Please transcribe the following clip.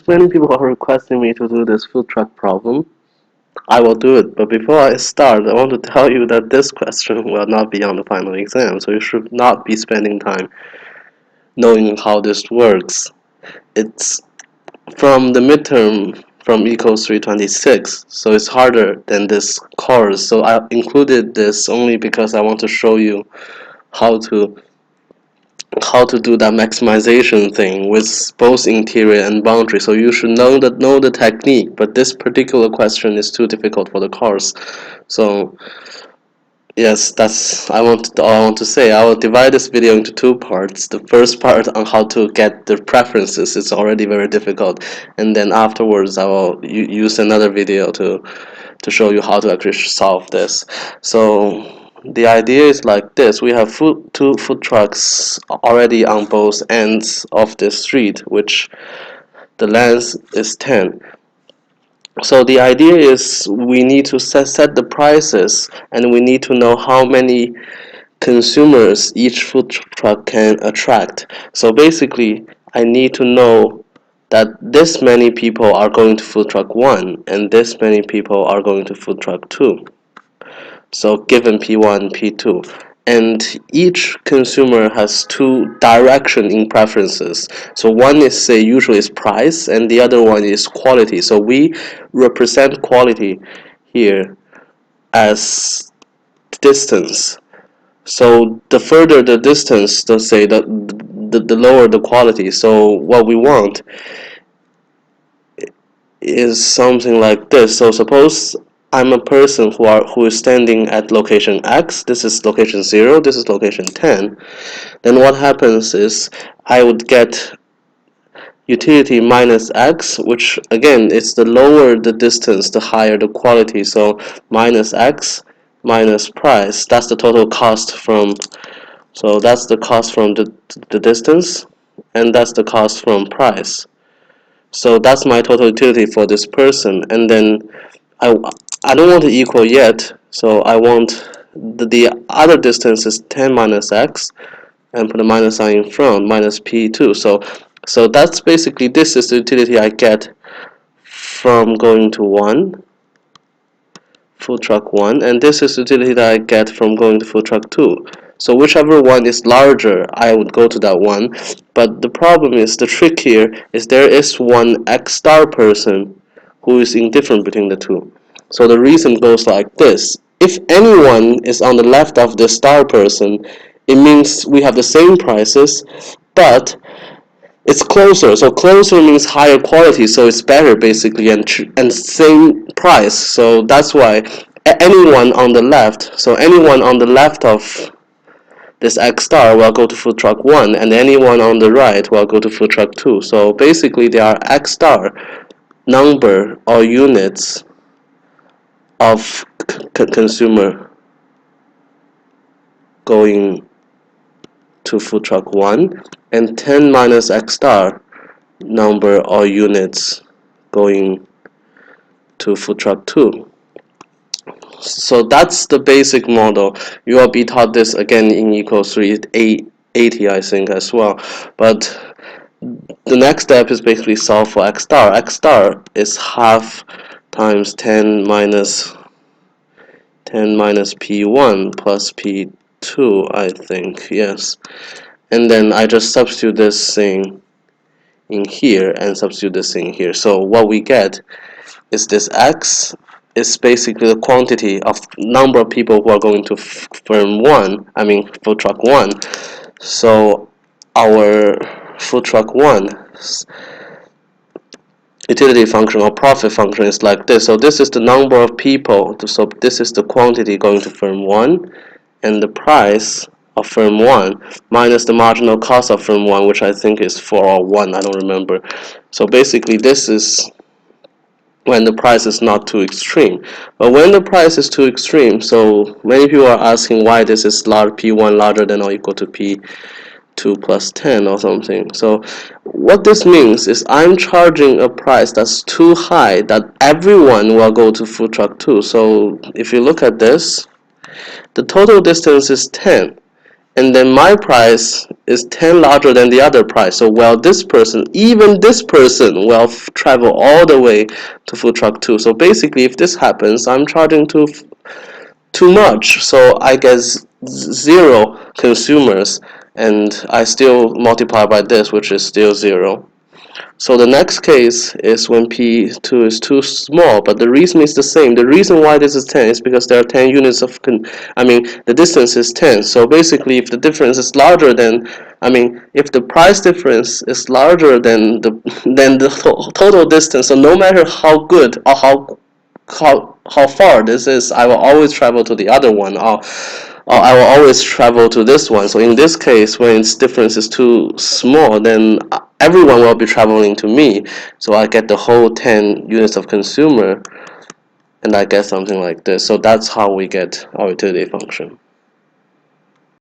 Many people are requesting me to do this food truck problem. I will do it, but before I start, I want to tell you that this question will not be on the final exam, so you should not be spending time knowing how this works. It's from the midterm from ECO206, so it's harder than this course. So I included this only because I want to show you how to how to do that maximization thing with both interior and boundary. So you should know the technique, but this particular question is too difficult for the course. So yes, that's all I want to say. I will divide this video into two parts. The first part on how to get the preferences is already very difficult, and then afterwards I will use another video to show you how to actually solve this. So the idea is like this. We have two food trucks already on both ends of the street, which the length is 10. So the idea is we need to set the prices, and we need to know how many consumers each food truck can attract. So basically, I need to know that this many people are going to food truck 1 and this many people are going to food truck 2. So given P1, P2. And each consumer has two direction in preferences. So one is say usually is price and the other one is quality. So we represent quality here as distance. So the further the distance, let's say the lower the quality. So what we want is something like this. So suppose I'm a person who is standing at location X, this is location 0, this is location 10, then what happens is I would get utility minus X, which again is the lower the distance, the higher the quality. So minus X minus price, that's the total cost from, so that's the cost from the distance, and that's the cost from price. So that's my total utility for this person, and then I, I don't want to equal yet, so I want the other distance is 10 minus x, and put a minus sign in front, minus p2. So that's basically, this is the utility I get from going to 1, food truck 1, and this is the utility that I get from going to food truck 2. So whichever one is larger, I would go to that one. But the problem is, the trick here is there is one x star person who is indifferent between the two. So the reason goes like this. If anyone is on the left of the star person, it means we have the same prices, but it's closer. So closer means higher quality, so it's better basically, and same price. So that's why anyone on the left, so anyone on the left of this X star will go to food truck 1, and anyone on the right will go to food truck 2. So basically they are X star number or units of consumer going to food truck 1, and 10 minus X star number or units going to food truck 2. So that's the basic model. You will be taught this again in ECO 380, I think, as well. But the next step is basically solve for x star. X star is half times 10 minus p1 plus p2, I think, yes. And then I just substitute this thing in here and substitute this thing here. So what we get is this x is basically the quantity of number of people who are going to firm 1, I mean food truck 1. So our food truck 1 utility function or profit function is like this. So this is the number of people, so this is the quantity going to firm 1, and the price of firm 1 minus the marginal cost of firm 1, which I think is 4 or 1, I don't remember. So basically this is when the price is not too extreme. But when the price is too extreme, so many people are asking why this is large, P1 larger than or equal to P2 plus 10 or something. So what this means is I'm charging a price that's too high that everyone will go to food truck 2. So if you look at this, the total distance is 10. and then my price is 10 larger than the other price. So even this person will travel all the way to food truck 2. So basically, if this happens, I'm charging too much. So I get 0 consumers, and I still multiply by this, which is still 0. So the next case is when P2 is too small, but the reason is the same. The reason why this is 10 is because there are 10 units of, the distance is 10. So basically, if the difference is larger than, if the price difference is larger than the total distance, so no matter how good or how far this is, I will always travel to the other one, or I will always travel to this one. So in this case, when its difference is too small, then everyone will be traveling to me. So I get the whole 10 units of consumer, and I get something like this. So that's how we get our utility function.